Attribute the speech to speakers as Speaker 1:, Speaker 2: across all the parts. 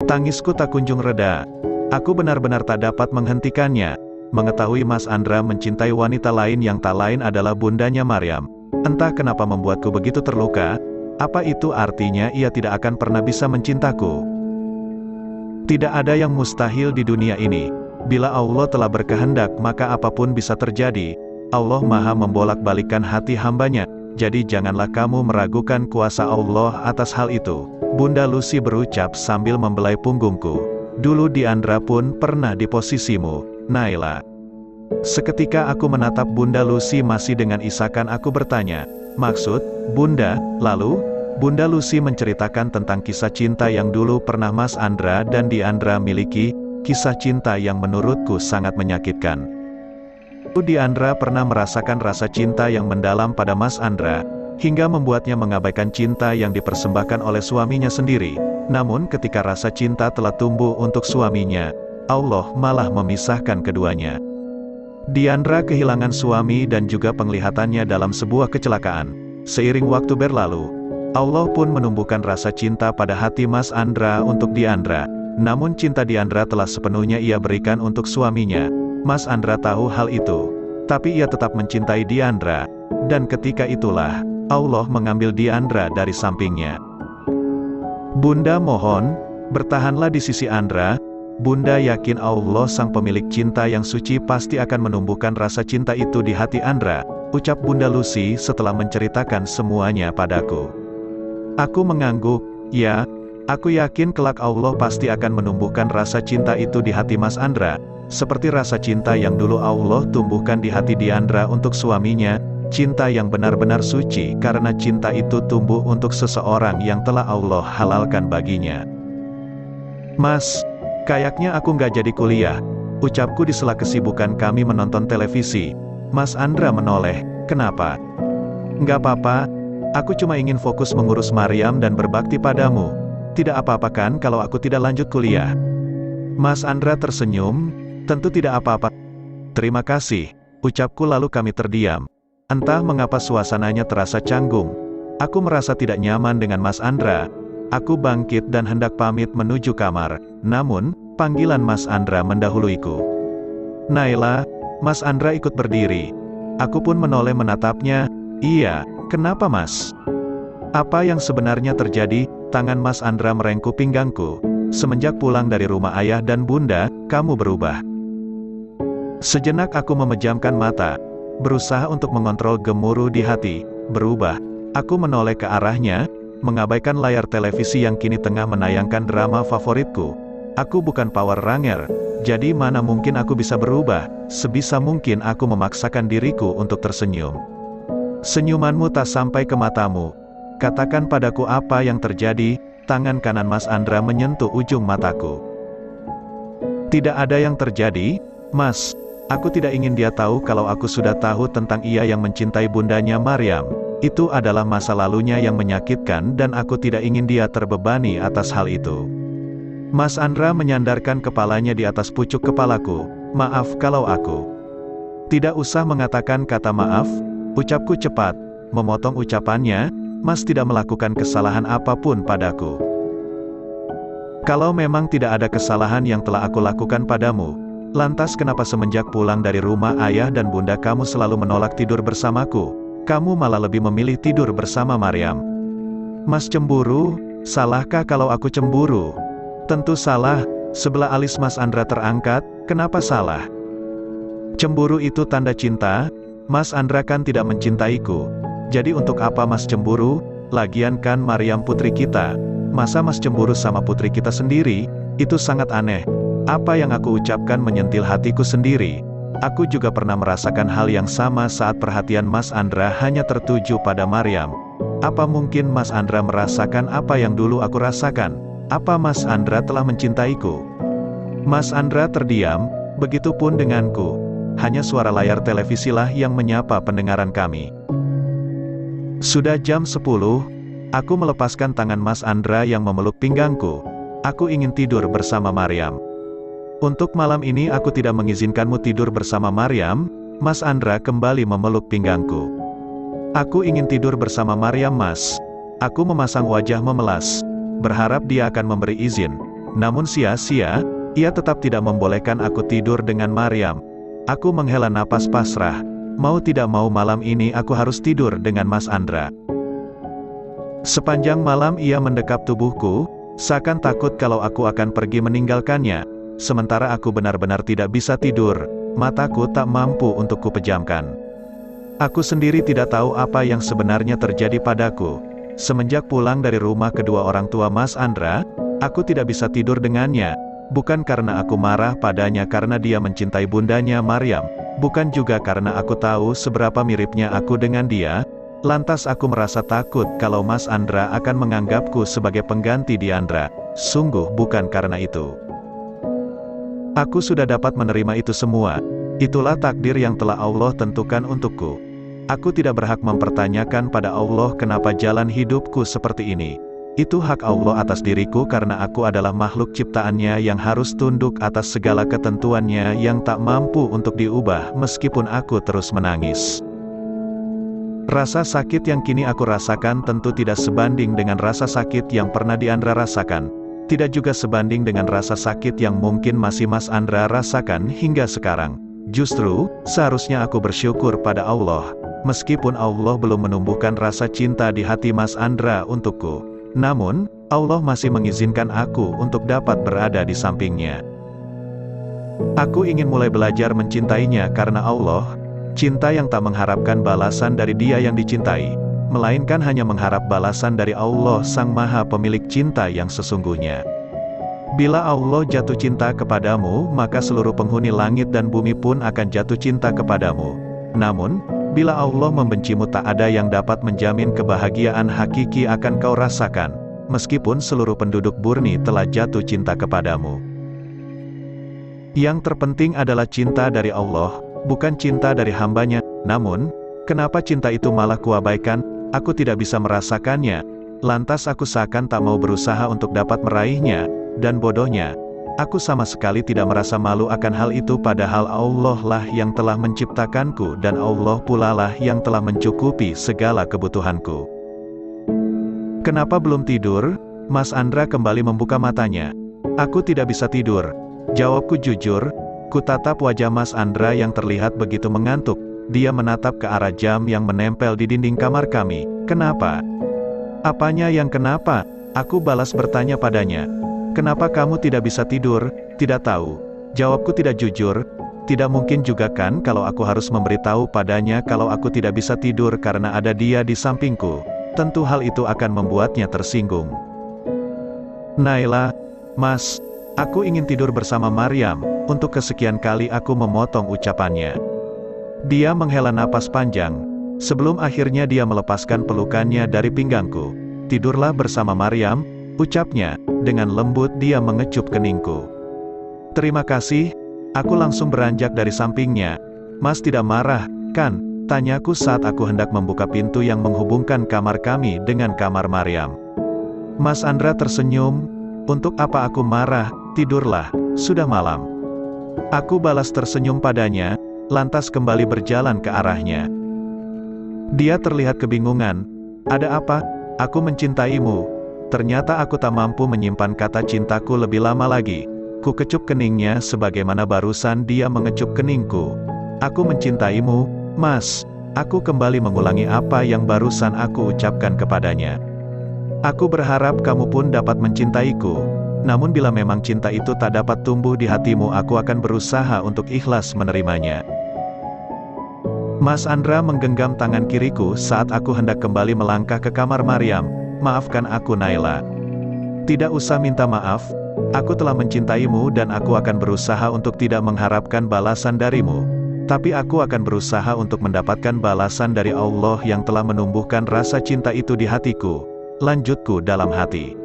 Speaker 1: Tangisku tak kunjung reda. Aku benar-benar tak dapat menghentikannya. Mengetahui Mas Andra mencintai wanita lain yang tak lain adalah bundanya Maryam. Entah kenapa membuatku begitu terluka. Apa itu artinya ia tidak akan pernah bisa mencintaku? Tidak ada yang mustahil di dunia ini. Bila Allah telah berkehendak maka apapun bisa terjadi. Allah maha membolak-balikkan hati hambanya. Jadi janganlah kamu meragukan kuasa Allah atas hal itu. Bunda Lucy berucap sambil membelai punggungku. Dulu Diandra pun pernah di posisimu, Naila. Seketika aku menatap Bunda Lucy masih dengan isakan aku bertanya, maksud, Bunda, lalu? Bunda Lucy menceritakan tentang kisah cinta yang dulu pernah Mas Andra dan Diandra miliki, kisah cinta yang menurutku sangat menyakitkan. Diandra pernah merasakan rasa cinta yang mendalam pada Mas Andra, hingga membuatnya mengabaikan cinta yang dipersembahkan oleh suaminya sendiri. Namun ketika rasa cinta telah tumbuh untuk suaminya, Allah malah memisahkan keduanya. Diandra kehilangan suami dan juga penglihatannya dalam sebuah kecelakaan. Seiring waktu berlalu, Allah pun menumbuhkan rasa cinta pada hati Mas Andra untuk Diandra. Namun cinta Diandra telah sepenuhnya ia berikan untuk suaminya. Mas Andra tahu hal itu, tapi ia tetap mencintai Diandra. Dan ketika itulah, Allah mengambil Diandra dari sampingnya. Bunda mohon, bertahanlah di sisi Andra. Bunda yakin Allah sang pemilik cinta yang suci pasti akan menumbuhkan rasa cinta itu di hati Andra, ucap Bunda Lucy setelah menceritakan semuanya padaku. Aku mengangguk, ya, aku yakin kelak Allah pasti akan menumbuhkan rasa cinta itu di hati Mas Andra, seperti rasa cinta yang dulu Allah tumbuhkan di hati Diandra untuk suaminya, cinta yang benar-benar suci karena cinta itu tumbuh untuk seseorang yang telah Allah halalkan baginya. Mas, kayaknya aku nggak jadi kuliah, ucapku di sela kesibukan kami menonton televisi. Mas Andra menoleh, kenapa? Nggak apa-apa, aku cuma ingin fokus mengurus Maryam dan berbakti padamu. Tidak apa-apa kan kalau aku tidak lanjut kuliah? Mas Andra tersenyum, tentu tidak apa-apa. Terima kasih, ucapku lalu kami terdiam. Entah mengapa suasananya terasa canggung. Aku merasa tidak nyaman dengan Mas Andra. Aku bangkit dan hendak pamit menuju kamar. Namun, panggilan Mas Andra mendahuluiku. Naila, Mas Andra ikut berdiri. Aku pun menoleh menatapnya. Iya, kenapa Mas? Apa yang sebenarnya terjadi? Tangan Mas Andra merengkuh pinggangku. Semenjak pulang dari rumah ayah dan bunda, kamu berubah. Sejenak aku memejamkan mata, berusaha untuk mengontrol gemuruh di hati. Berubah. Aku menoleh ke arahnya, mengabaikan layar televisi yang kini tengah menayangkan drama favoritku. Aku bukan Power Ranger, jadi mana mungkin aku bisa berubah. Sebisa mungkin aku memaksakan diriku untuk tersenyum. Senyumanmu tak sampai ke matamu. Katakan padaku apa yang terjadi. Tangan kanan Mas Andra menyentuh ujung mataku. Tidak ada yang terjadi, Mas. Aku tidak ingin dia tahu kalau aku sudah tahu tentang ia yang mencintai bundanya Maryam. Itu adalah masa lalunya yang menyakitkan dan aku tidak ingin dia terbebani atas hal itu. Mas Andra menyandarkan kepalanya di atas pucuk kepalaku. Maaf kalau aku. Tidak usah mengatakan kata maaf, ucapku cepat, memotong ucapannya. Mas tidak melakukan kesalahan apapun padaku. Kalau memang tidak ada kesalahan yang telah aku lakukan padamu, lantas kenapa semenjak pulang dari rumah ayah dan bunda kamu selalu menolak tidur bersamaku? Kamu malah lebih memilih tidur bersama Maryam. Mas cemburu? Salahkah kalau aku cemburu? Tentu salah. Sebelah alis Mas Andra terangkat. Kenapa salah? Cemburu itu tanda cinta. Mas Andra kan tidak mencintaiku. Jadi untuk apa Mas cemburu? Lagian kan Maryam putri kita. Masa Mas cemburu sama putri kita sendiri? Itu sangat aneh. Apa yang aku ucapkan menyentil hatiku sendiri. Aku juga pernah merasakan hal yang sama saat perhatian Mas Andra hanya tertuju pada Maryam. Apa mungkin Mas Andra merasakan apa yang dulu aku rasakan? Apa Mas Andra telah mencintaiku? Mas Andra terdiam, begitupun denganku. Hanya suara layar televisilah yang menyapa pendengaran kami. Sudah jam 10, aku melepaskan tangan Mas Andra yang memeluk pinggangku. Aku ingin tidur bersama Maryam. Untuk malam ini aku tidak mengizinkanmu tidur bersama Maryam. Mas Andra kembali memeluk pinggangku. Aku ingin tidur bersama Maryam Mas. Aku memasang wajah memelas, berharap dia akan memberi izin. Namun sia-sia, ia tetap tidak membolehkan aku tidur dengan Maryam. Aku menghela napas pasrah. Mau tidak mau malam ini aku harus tidur dengan Mas Andra. Sepanjang malam ia mendekap tubuhku, seakan takut kalau aku akan pergi meninggalkannya. Sementara aku benar-benar tidak bisa tidur, mataku tak mampu untuk kupejamkan. Aku sendiri tidak tahu apa yang sebenarnya terjadi padaku. Semenjak pulang dari rumah kedua orang tua Mas Andra, aku tidak bisa tidur dengannya. Bukan karena aku marah padanya karena dia mencintai bundanya Maryam. Bukan juga karena aku tahu seberapa miripnya aku dengan dia. Lantas aku merasa takut kalau Mas Andra akan menganggapku sebagai pengganti Diandra. Sungguh bukan karena itu. Aku sudah dapat menerima itu semua. Itulah takdir yang telah Allah tentukan untukku. Aku tidak berhak mempertanyakan pada Allah kenapa jalan hidupku seperti ini. Itu hak Allah atas diriku karena aku adalah makhluk ciptaannya yang harus tunduk atas segala ketentuannya yang tak mampu untuk diubah meskipun aku terus menangis. Rasa sakit yang kini aku rasakan tentu tidak sebanding dengan rasa sakit yang pernah Diandra rasakan. Tidak juga sebanding dengan rasa sakit yang mungkin masih Mas Andra rasakan hingga sekarang. Justru, seharusnya aku bersyukur pada Allah. Meskipun Allah belum menumbuhkan rasa cinta di hati Mas Andra untukku. Namun, Allah masih mengizinkan aku untuk dapat berada di sampingnya. Aku ingin mulai belajar mencintainya karena Allah, cinta yang tak mengharapkan balasan dari dia yang dicintai, melainkan hanya mengharap balasan dari Allah Sang Maha Pemilik cinta yang sesungguhnya. Bila Allah jatuh cinta kepadamu, maka seluruh penghuni langit dan bumi pun akan jatuh cinta kepadamu. Namun, bila Allah membencimu tak ada yang dapat menjamin kebahagiaan hakiki akan kau rasakan, meskipun seluruh penduduk Burni telah jatuh cinta kepadamu. Yang terpenting adalah cinta dari Allah, bukan cinta dari hambanya. Namun, kenapa cinta itu malah kuabaikan? Aku tidak bisa merasakannya. Lantas aku seakan tak mau berusaha untuk dapat meraihnya, dan bodohnya, aku sama sekali tidak merasa malu akan hal itu padahal Allah lah yang telah menciptakanku dan Allah pula lah yang telah mencukupi segala kebutuhanku. Kenapa belum tidur? Mas Andra kembali membuka matanya. Aku tidak bisa tidur. Jawabku jujur. Ku tatap wajah Mas Andra yang terlihat begitu mengantuk. Dia menatap ke arah jam yang menempel di dinding kamar kami. Kenapa? Apanya yang kenapa? Aku balas bertanya padanya. Kenapa kamu tidak bisa tidur? Tidak tahu. Jawabku tidak jujur. Tidak mungkin juga kan kalau aku harus memberitahu padanya kalau aku tidak bisa tidur karena ada dia di sampingku. Tentu hal itu akan membuatnya tersinggung. Naila, Mas, aku ingin tidur bersama Maryam. Untuk kesekian kali aku memotong ucapannya. Dia menghela napas panjang. Sebelum akhirnya dia melepaskan pelukannya dari pinggangku. Tidurlah bersama Maryam, ucapnya. Dengan lembut dia mengecup keningku. Terima kasih. Aku langsung beranjak dari sampingnya. Mas tidak marah, kan? Tanyaku saat aku hendak membuka pintu yang menghubungkan kamar kami dengan kamar Maryam. Mas Andra tersenyum. Untuk apa aku marah? Tidurlah, sudah malam. Aku balas tersenyum padanya, lantas kembali berjalan ke arahnya. Dia terlihat kebingungan. Ada apa? Aku mencintaimu. Ternyata aku tak mampu menyimpan kata cintaku lebih lama lagi. Ku kecup keningnya sebagaimana barusan dia mengecup keningku. Aku mencintaimu, Mas. Aku kembali mengulangi apa yang barusan aku ucapkan kepadanya. Aku berharap kamu pun dapat mencintaiku. Namun bila memang cinta itu tak dapat tumbuh di hatimu, aku akan berusaha untuk ikhlas menerimanya. Mas Andra menggenggam tangan kiriku saat aku hendak kembali melangkah ke kamar Maryam. Maafkan aku Naila. Tidak usah minta maaf, aku telah mencintaimu dan aku akan berusaha untuk tidak mengharapkan balasan darimu. Tapi aku akan berusaha untuk mendapatkan balasan dari Allah yang telah menumbuhkan rasa cinta itu di hatiku. Lanjutku dalam hati.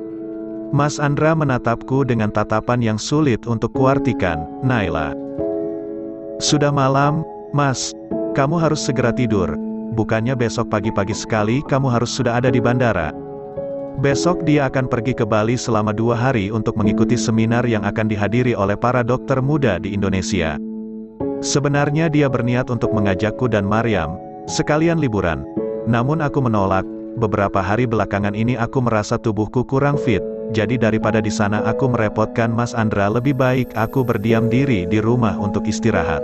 Speaker 1: Mas Andra menatapku dengan tatapan yang sulit untuk kuartikan. Naila. Sudah malam, Mas. Kamu harus segera tidur. Bukannya besok pagi-pagi sekali kamu harus sudah ada di bandara. Besok dia akan pergi ke Bali selama 2 hari untuk mengikuti seminar yang akan dihadiri oleh para dokter muda di Indonesia. Sebenarnya dia berniat untuk mengajakku dan Maryam, sekalian liburan. Namun aku menolak. Beberapa hari belakangan ini aku merasa tubuhku kurang fit, jadi daripada di sana aku merepotkan Mas Andra, lebih baik aku berdiam diri di rumah untuk istirahat.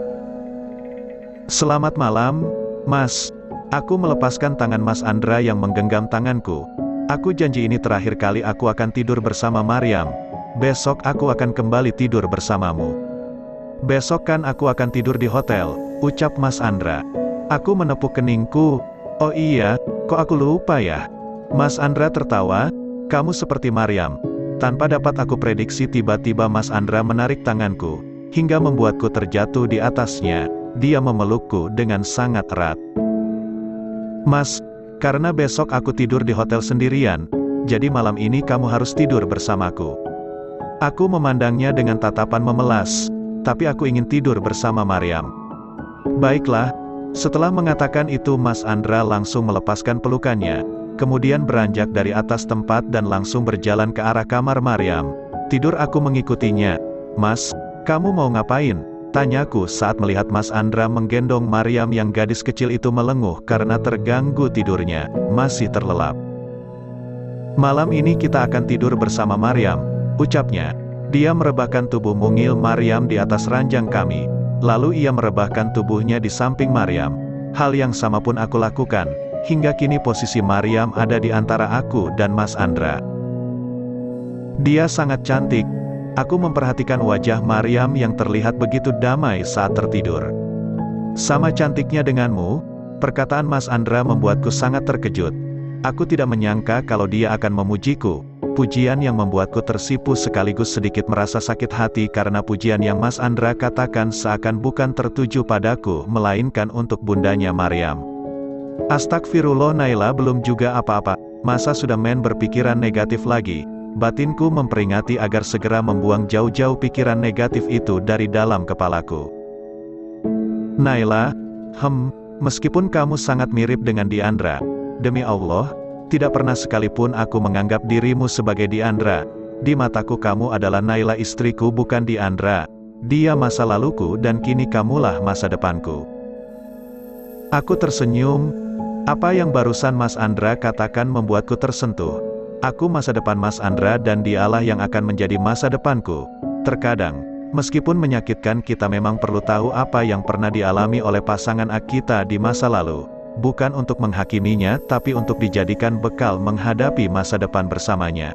Speaker 1: Selamat malam, Mas. Aku melepaskan tangan Mas Andra yang menggenggam tanganku. Aku janji ini terakhir kali aku akan tidur bersama Maryam. Besok aku akan kembali tidur bersamamu. Besok kan aku akan tidur di hotel, ucap Mas Andra. Aku menepuk keningku. Oh iya, kok aku lupa ya? Mas Andra tertawa. Kamu seperti Maryam. Tanpa dapat aku prediksi, tiba-tiba Mas Andra menarik tanganku, hingga membuatku terjatuh di atasnya. Dia memelukku dengan sangat erat. Mas, karena besok aku tidur di hotel sendirian, jadi malam ini kamu harus tidur bersamaku. Aku memandangnya dengan tatapan memelas, tapi aku ingin tidur bersama Maryam. Baiklah. Setelah mengatakan itu, Mas Andra langsung melepaskan pelukannya, kemudian beranjak dari atas tempat dan langsung berjalan ke arah kamar Maryam. Tidur aku mengikutinya. Mas, kamu mau ngapain? Tanyaku saat melihat Mas Andra menggendong Maryam yang gadis kecil itu melenguh karena terganggu tidurnya, masih terlelap. Malam ini kita akan tidur bersama Maryam, ucapnya. Dia merebahkan tubuh mungil Maryam di atas ranjang kami. Lalu ia merebahkan tubuhnya di samping Maryam. Hal yang sama pun aku lakukan. Hingga kini posisi Maryam ada di antara aku dan Mas Andra. Dia sangat cantik. Aku memperhatikan wajah Maryam yang terlihat begitu damai saat tertidur. Sama cantiknya denganmu, perkataan Mas Andra membuatku sangat terkejut. Aku tidak menyangka kalau dia akan memujiku. Pujian yang membuatku tersipu sekaligus sedikit merasa sakit hati karena pujian yang Mas Andra katakan seakan bukan tertuju padaku, melainkan untuk bundanya Maryam. Astagfirullah, Naila belum juga apa-apa, masa sudah main berpikiran negatif lagi. Batinku memperingati agar segera membuang jauh-jauh pikiran negatif itu dari dalam kepalaku. Naila, meskipun kamu sangat mirip dengan Diandra, demi Allah, tidak pernah sekalipun aku menganggap dirimu sebagai Diandra. Di mataku kamu adalah Naila, istriku, bukan Diandra. Dia masa laluku dan kini kamulah masa depanku. Aku tersenyum. Apa yang barusan Mas Andra katakan membuatku tersentuh. Aku masa depan Mas Andra dan dialah yang akan menjadi masa depanku. Terkadang, meskipun menyakitkan, kita memang perlu tahu apa yang pernah dialami oleh pasangan kita di masa lalu. Bukan untuk menghakiminya, tapi untuk dijadikan bekal menghadapi masa depan bersamanya.